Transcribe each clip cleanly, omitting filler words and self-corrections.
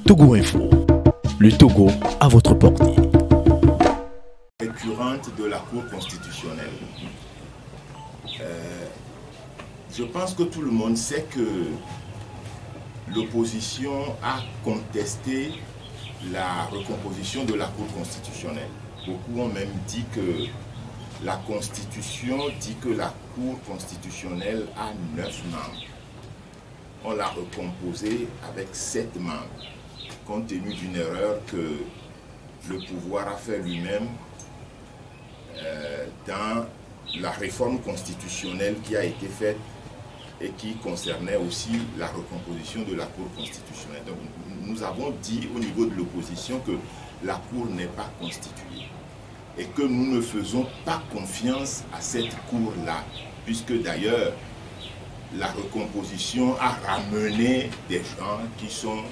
Togo Info, le Togo à votre portée. Récurrente de la Cour constitutionnelle. Je pense que tout le monde sait que l'opposition a contesté la recomposition de la Cour constitutionnelle. Beaucoup ont même dit que la Constitution dit que la Cour constitutionnelle a 9 membres. On l'a recomposée avec 7 membres, compte tenu d'une erreur que le pouvoir a fait lui-même dans la réforme constitutionnelle qui a été faite et qui concernait aussi la recomposition de la Cour constitutionnelle. Donc, nous avons dit au niveau de l'opposition que la Cour n'est pas constituée et que nous ne faisons pas confiance à cette Cour-là, puisque d'ailleurs la recomposition a ramené des gens qui sont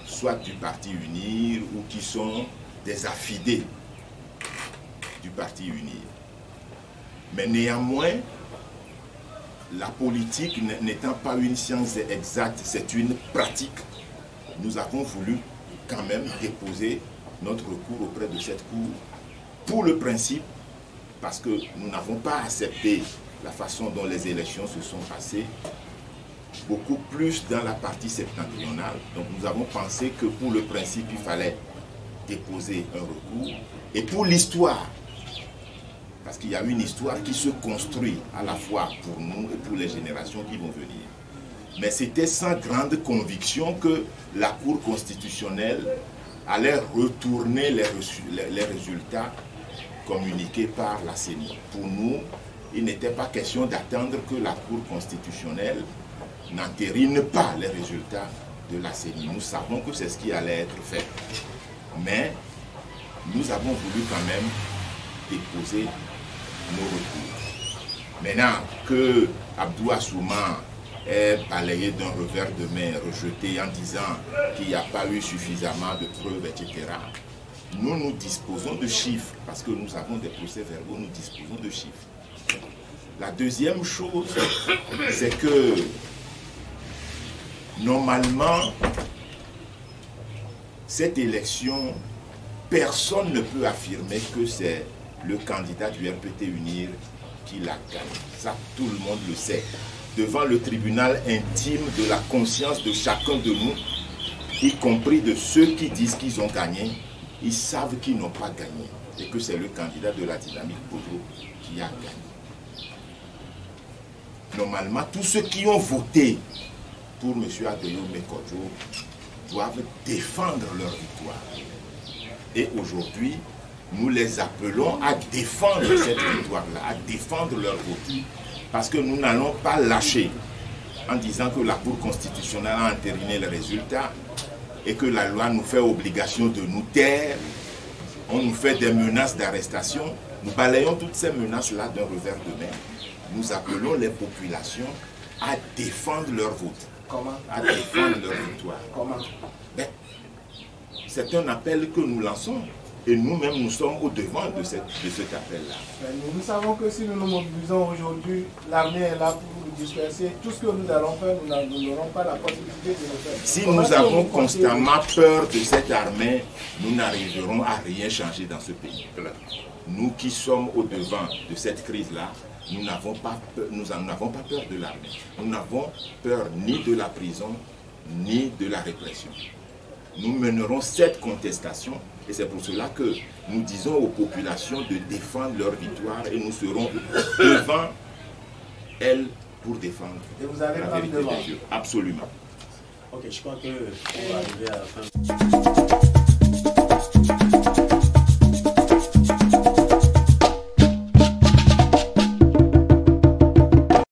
soit du Parti Unir ou qui sont des affidés du Parti Unir. Mais néanmoins, la politique n'étant pas une science exacte, c'est une pratique. Nous avons voulu quand même déposer notre recours auprès de cette Cour pour le principe, parce que nous n'avons pas accepté la façon dont les élections se sont passées, beaucoup plus dans la partie septentrionale. Donc nous avons pensé que pour le principe, il fallait déposer un recours. Et pour l'histoire, parce qu'il y a une histoire qui se construit à la fois pour nous et pour les générations qui vont venir. Mais c'était sans grande conviction que la Cour constitutionnelle allait retourner les résultats communiqués par la CENI. Pour nous, il n'était pas question d'attendre que la Cour constitutionnelle n'entérine pas les résultats de la CENI. Nous savons que c'est ce qui allait être fait. Mais nous avons voulu quand même déposer nos recours. Maintenant que Abdou Assouma est balayé d'un revers de main, rejeté en disant qu'il n'y a pas eu suffisamment de preuves, etc., nous disposons de chiffres, parce que nous avons des procès-verbaux, nous disposons de chiffres. La deuxième chose, c'est que normalement, cette élection, personne ne peut affirmer que c'est le candidat du RPT Unir qui l'a gagné. Ça, tout le monde le sait. Devant le tribunal intime de la conscience de chacun de nous, y compris de ceux qui disent qu'ils ont gagné, ils savent qu'ils n'ont pas gagné et que c'est le candidat de la dynamique Bodo qui a gagné. Normalement, tous ceux qui ont voté pour M. Adeyo Mekodjo doivent défendre leur victoire. Et aujourd'hui, nous les appelons à défendre cette victoire-là, à défendre leur vote. Parce que nous n'allons pas lâcher en disant que la Cour constitutionnelle a entériné les résultats et que la loi nous fait obligation de nous taire. On nous fait des menaces d'arrestation. Nous balayons toutes ces menaces-là d'un revers de main. Nous appelons les populations à défendre leur vote. Comment? À défendre leur victoire. Comment? Ben, c'est un appel que nous lançons. Et nous-mêmes, nous sommes au devant de cet appel-là. Nous savons que si nous nous mobilisons aujourd'hui, l'armée est là pour nous disperser. Tout ce que nous allons faire, nous n'aurons pas la possibilité de le faire. Si nous avons constamment peur de cette armée, nous n'arriverons à rien changer dans ce pays. Nous qui sommes au devant de cette crise-là, nous n'avons pas peur de l'armée. Nous n'avons peur ni de la prison, ni de la répression. Nous mènerons cette contestation et c'est pour cela que nous disons aux populations de défendre leur victoire et nous serons devant elles pour défendre la vérité de Dieu. Absolument. Ok, je crois qu'on va arriver à la fin.